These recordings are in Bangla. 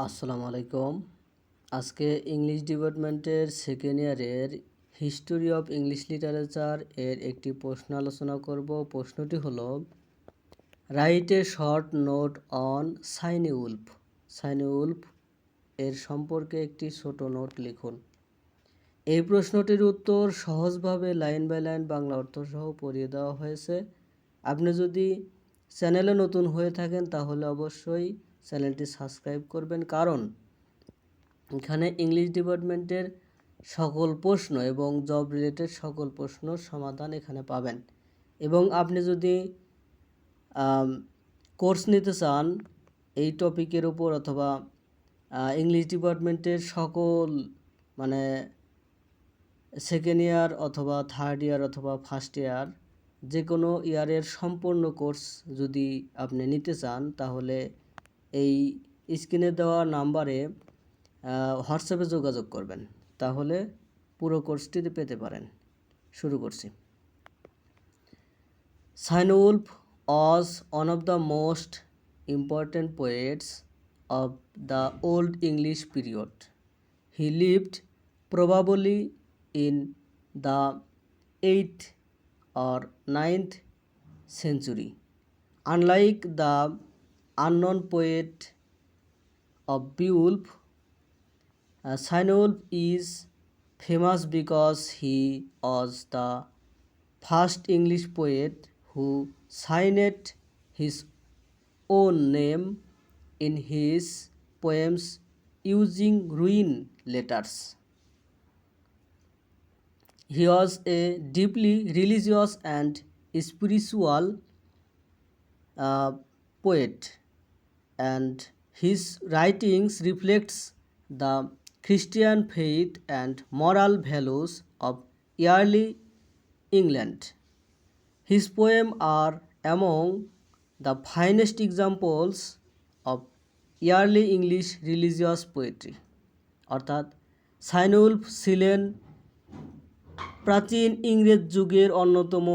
আসসালামু আলাইকুম। আজকে ইংলিশ ডিপার্টমেন্টের সেকেন্ড ইয়ারের হিস্টোরি অফ ইংলিশ লিটারেচার এর একটি প্রশ্ন আলোচনা করব। প্রশ্নটি হলো, write a short note on shiny Wolf. Shiny Wolf এর সম্পর্কে একটি ছোট নোট লিখুন। এই প্রশ্নটির উত্তর সহজভাবে লাইন বাই লাইন বাংলা অর্থ সহ পড়িয়ে দেওয়া হয়েছে। আপনি যদি চ্যানেলে নতুন হয়ে থাকেন তাহলে অবশ্যই চ্যানেলটি সাবস্ক্রাইব করবেন, কারণ এখানে ইংলিশ ডিপার্টমেন্টের সকল প্রশ্ন এবং জব রিলেটেড সকল প্রশ্নর সমাধান এখানে পাবেন। এবং আপনি যদি কোর্স নিতে চান এই টপিকের উপর, অথবা ইংলিশ ডিপার্টমেন্টের সকল মানে সেকেন্ড ইয়ার অথবা থার্ড ইয়ার অথবা ফার্স্ট ইয়ার যে কোনো ইয়ারের সম্পূর্ণ কোর্স যদি আপনি নিতে চান, তাহলে এই স্ক্রিনে দেওয়া নাম্বারে হোয়াটসঅ্যাপে যোগাযোগ করবেন, তাহলে পুরো কোর্সটি পেতে পারেন। শুরু করছি। Shiny Wolf was one of the most important poets of the Old English period. He lived probably in the 8th or 9th century. Unlike the unknown poet of Beowulf, shiny Wolf is famous because he was the first English poet who signed his own name in his poems using rune letters. He was a deeply religious and spiritual poet, and his writings reflects the Christian faith and moral values of early England. His poems are among the finest examples of early English religious poetry. অর্থাৎ শাইনি উলফ ছিলেন প্রাচীন ইংরেজ যুগের অন্যতম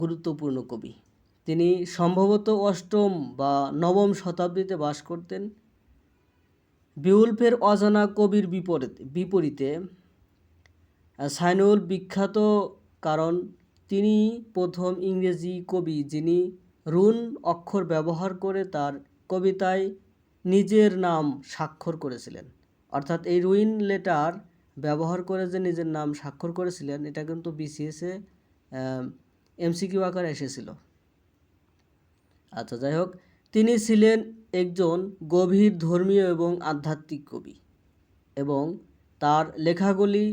গুরুত্বপূর্ণ কবি। তিনি সম্ভবত অষ্টম বা নবম শতাব্দীতে বাস করতেন। বিউলফের অজানা কবির বিপরীতে শাইনি উলফ বিখ্যাত, কারণ তিনি প্রথম ইংরেজি কবি যিনি রুন অক্ষর ব্যবহার করে তার কবিতায় নিজের নাম স্বাক্ষর করেছিলেন। অর্থাৎ এই রুইন লেটার ব্যবহার করে যে নিজের নাম স্বাক্ষর করেছিলেন, এটা কিন্তু বিসিএসে এমসিকিউ আকারে এসেছিল। আচ্ছা, যাই হোক, তিনি ছিলেন একজন গভীর ধর্মীয় এবং আধ্যাত্মিক কবি, এবং তার লেখাগুলি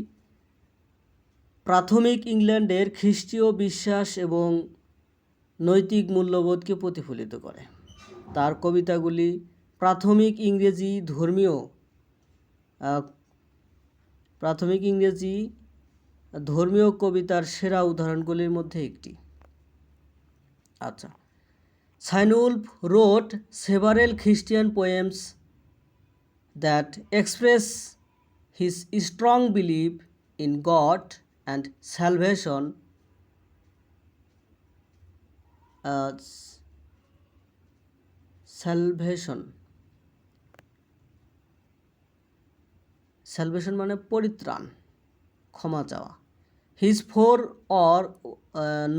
প্রাথমিক ইংল্যান্ডের খ্রিস্টীয় বিশ্বাস এবং নৈতিক মূল্যবোধকে প্রতিফলিত করে। তার কবিতাগুলি প্রাথমিক ইংরেজি ধর্মীয় কবিতার সেরা উদাহরণগুলির মধ্যে একটি। আচ্ছা, shiny Wolf wrote several Christian poems that express his strong belief in God and salvation. Salvation মানে পরিত্রাণ, ক্ষমা চাওয়া। His four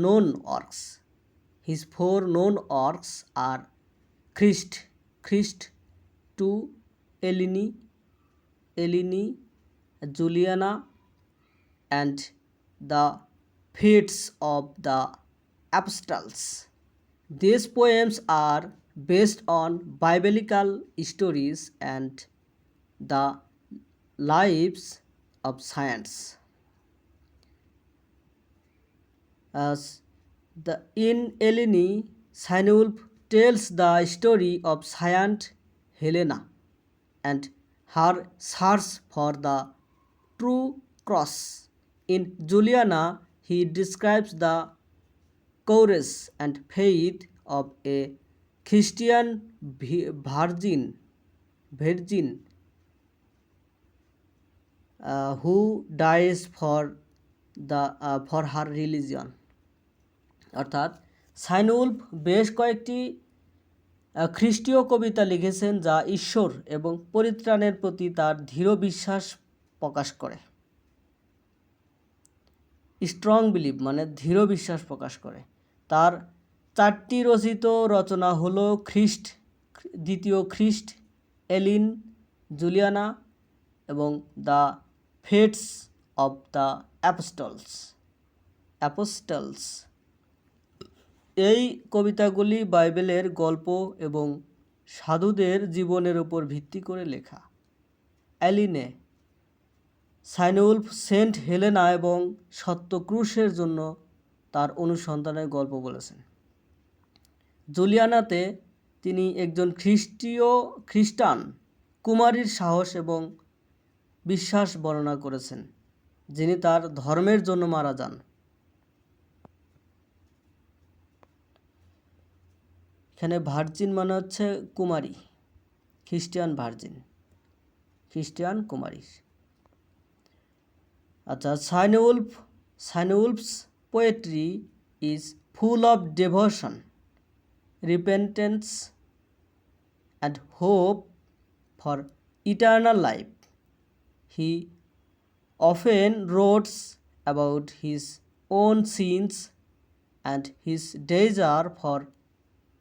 known works are Christ to Eleni, Juliana, and the Fates of the Apostles. These poems are based on biblical stories and the lives of saints. In Eleni, shiny Wolf tells the story of Saint Helena and her search for the true cross. In Juliana, he describes the courage and faith of a Christian virgin who dies for her religion. অর্থাৎ শাইনি উলফ বেশ কয়েকটি খ্রিস্টীয় কবিতা লিখেছেন যা ঈশ্বর এবং পরিত্রাণের প্রতি তার দৃঢ় বিশ্বাস প্রকাশ করে। স্ট্রং বিলিভ মানে দৃঢ় বিশ্বাস প্রকাশ করে। তার 4টি রচিত রচনা হলো দ্বিতীয় খ্রিস্ট, এলিন, জুলিয়ানা এবং দ্য ফেটস অব দ্য অ্যাপোস্টলস। এই কবিতাগুলি বাইবেলের গল্প এবং সাধুদের জীবনের উপর ভিত্তি করে লেখা। এলিনে সাইনউলফ সেন্ট হেলেনা এবং সত্য ক্রুশের জন্য তার অনুসন্ধানের গল্প বলেছেন। জুলিয়ানাতে তিনি একজন খ্রিস্টান কুমারীর সাহস এবং বিশ্বাস বর্ণনা করেছেন, যিনি তার ধর্মের জন্য মারা যান। এখানে ভার্জিন মানে হচ্ছে কুমারী, খ্রিস্টিয়ান কুমারী। আচ্ছা, Cynewulf's poetry is full of devotion, repentance and hope for eternal life. He often wrote about his own sins and his desire for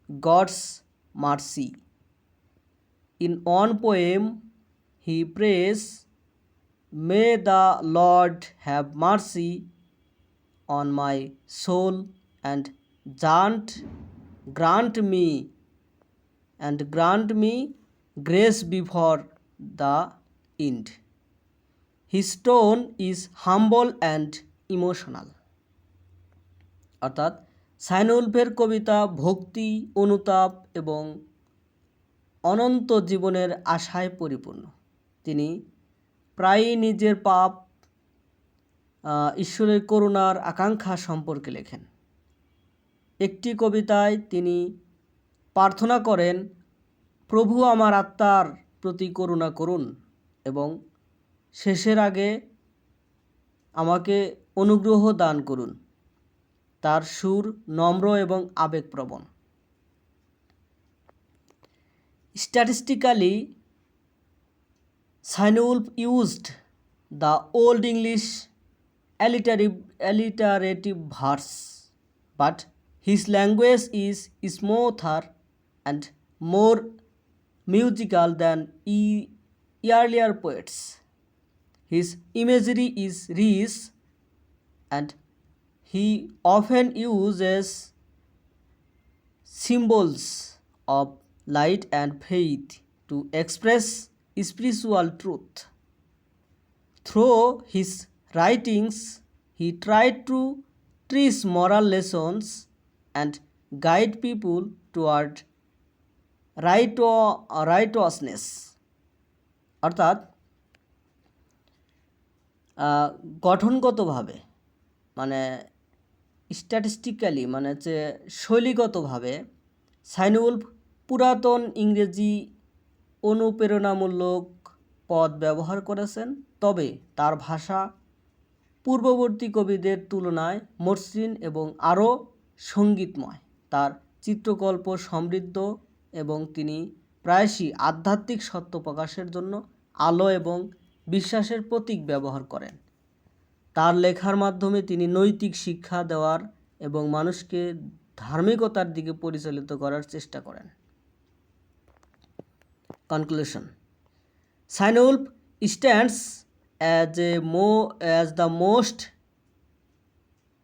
God's mercy. In one poem, he prays, "May the Lord have mercy on my soul and grant me grace before the end." His tone is humble and emotional. অর্থাৎ সাইনউলফের কবিতা ভক্তি, অনুতাপ এবং অনন্ত জীবনের আশায় পরিপূর্ণ। তিনি প্রায়ই নিজের পাপ, ঈশ্বরের করুণার আকাঙ্ক্ষা সম্পর্কে লেখেন। একটি কবিতায় তিনি প্রার্থনা করেন, "প্রভু আমার আত্মার প্রতি করুণা করুন এবং শেষের আগে আমাকে অনুগ্রহ দান করুন।" তার সুর নম্র এবং আবেগপ্রবণ। Statistically, Sainulf used the Old English alliterative verse, but his language is smoother and more musical than earlier poets. His imagery is rich, and he often uses symbols of light and faith to express spiritual truth. Through his writings, he tried to teach moral lessons and guide people toward righteousness. অর্থাৎ গঠনগতভাবে মানে স্ট্যাটিস্টিক্যালি মানে হচ্ছে শৈলীগতভাবে সাইনউলফ পুরাতন ইংরেজি অনুপ্রেরণামূলক পদ ব্যবহার করেছেন, তবে তার ভাষা পূর্ববর্তী কবিদের তুলনায় মসৃণ এবং আরও সঙ্গীতময়। তার চিত্রকল্প সমৃদ্ধ এবং তিনি প্রায়শই আধ্যাত্মিক সত্য প্রকাশের জন্য আলো এবং বিশ্বাসের প্রতীক ব্যবহার করেন। তার লেখার মাধ্যমে তিনি নৈতিক শিক্ষা দেওয়ার এবং মানুষকে ধার্মিকতার দিকে পরিচালিত করার চেষ্টা করেন। Conclusion: Sainulf stands as the most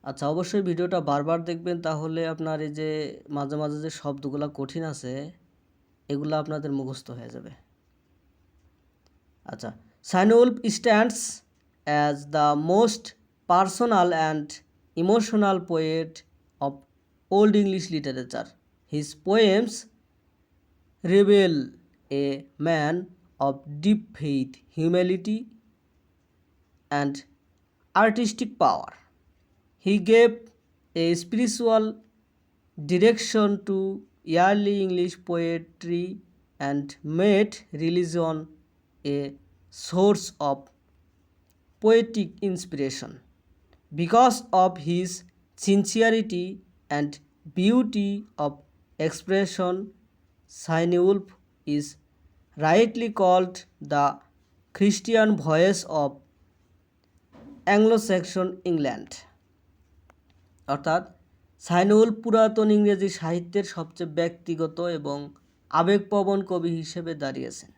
আচ্ছা, অবশ্যই ভিডিওটা বারবার দেখবেন, তাহলে আপনার এই যে মাঝে মাঝে যে শব্দগুলো কঠিন আছে এগুলো আপনাদের মুখস্থ হয়ে যাবে। আচ্ছা, Sainulf stands as the most personal and emotional poet of Old English literature. His poems reveal a man of deep faith, humility, and artistic power. He gave a spiritual direction to early English poetry and made religion a source of poetic inspiration. Because of his sincerity and beauty of expression, Cynewulf is rightly called the Christian voice of Anglo-Saxon England. অর্থাৎ সাইনিউলফ পুরাতন ইংরেজি সাহিত্যের সবচেয়ে ব্যক্তিগত এবং আবেগপ্রবণ কবি হিসেবে দাঁড়িয়েছেন।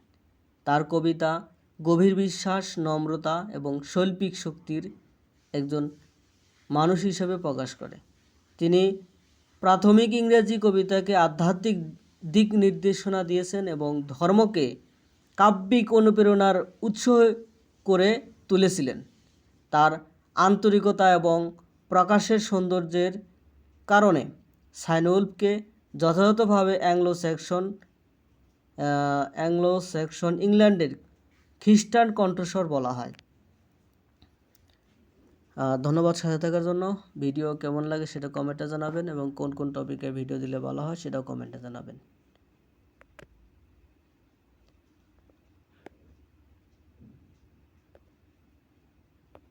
তার কবিতা গভীর বিশ্বাস, নম্রতা এবং শৈল্পিক শক্তির একজন মানুষ হিসেবে প্রকাশ করে। তিনি প্রাথমিক ইংরেজি কবিতাকে আধ্যাত্মিক দিক নির্দেশনা দিয়েছেন এবং ধর্মকে কাব্যিক অনুপ্রেরণার উৎস করে তুলেছিলেন। তার আন্তরিকতা এবং প্রকাশের সৌন্দর্যের কারণে সাইনিউলফকে যথাযথভাবে অ্যাংলো-স্যাক্সন ইংল্যান্ডের খ্রিস্টান কণ্ঠস্বর বলা হয়। ধন্যবাদ সাথে থাকার জন্য। ভিডিও কেমন লাগে সেটা কমেন্টে জানাবেন এবং কোন কোন টপিকে ভিডিও দিলে ভালো হয় সেটাও কমেন্টে জানাবেন।